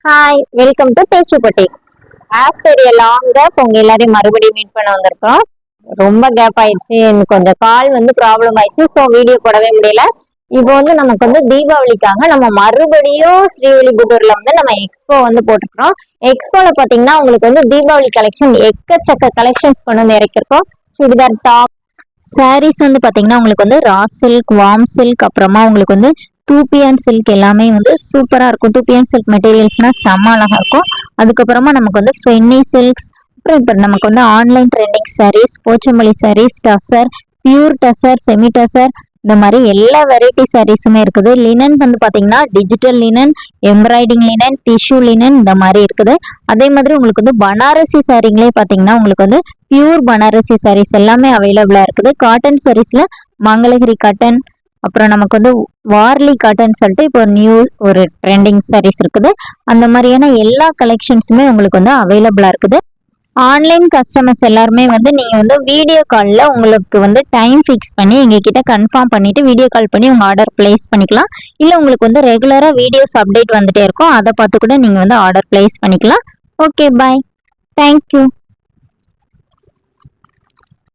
Hi, welcome to Pechupatti. After a long gap உங்க எல்லாரையும் மறுபடியும் மீட் பண்ண வந்திருக்கோம். ரொம்ப கேப் ஆயிடுச்சு, எனக்கு கொஞ்சம் கால் ப்ராப்ளம் ஆயிடுச்சு. ஸோ வீடியோ போடவே முடியல. இப்போ நமக்கு தீபாவளிக்காக நம்ம மறுபடியும் ஸ்ரீவில்லிபுத்தூர்ல நம்ம எக்ஸ்போ போட்டுக்கிறோம். எக்ஸ்போல பாத்தீங்கன்னா உங்களுக்கு தீபாவளி கலெக்ஷன் எக்கச்சக்க கலெக்ஷன்ஸ் கொண்டு இறக்கிருக்கோம். சுடிதார் டாப் சாரீஸ் பாத்தீங்கன்னா உங்களுக்கு ரா சில்க், வார்ம் சில்க், அப்புறமா உங்களுக்கு டூபியான் சில்க் எல்லாமே சூப்பரா இருக்கும். டூபியான் சில்க் மெட்டீரியல்ஸ்னா செம்ம அழகா இருக்கும். அதுக்கப்புறமா நமக்கு ஃபென்னி சில்க்ஸ், அப்புறம் இப்போ நமக்கு online trending sarees, Pochampally sarees, tussar, pure tussar, semi tussar, இந்த மாதிரி எல்லா வெரைட்டி சாரீஸுமே இருக்குது. லினன் பாத்தீங்கன்னா digital linen, embroidered linen, tissue linen இந்த மாதிரி இருக்குது. அதே மாதிரி உங்களுக்கு பனாரசி சாரீங்களே பாத்தீங்கன்னா உங்களுக்கு பியூர் பனாரசி சாரீஸ் எல்லாமே அவைலபிளா இருக்குது. காட்டன் சாரீஸ்ல மங்களகிரி காட்டன், அப்புறம் நமக்கு வார்லி காட்டன் சொல்லிட்டு இப்போ நியூ ஒரு ட்ரெண்டிங் சாரீஸ் இருக்குது. அந்த மாதிரியான எல்லா கலெக்ஷன்ஸுமே உங்களுக்கு அவைலபிளா இருக்குது. ஆன்லைன் கஸ்டமர்ஸ் எல்லாருமே நீங்க வீடியோ காலில் உங்களுக்கு டைம் ஃபிக்ஸ் பண்ணி எங்ககிட்ட கன்ஃபார்ம் பண்ணிட்டு வீடியோ கால் பண்ணி உங்க ஆர்டர் பிளேஸ் பண்ணிக்கலாம். இல்லை உங்களுக்கு ரெகுலரா வீடியோஸ் அப்டேட் வந்துட்டே இருக்கும், அதை பார்த்து கூட நீங்க ஆர்டர் பிளேஸ் பண்ணிக்கலாம். ஓகே, பாய், தேங்க்யூ.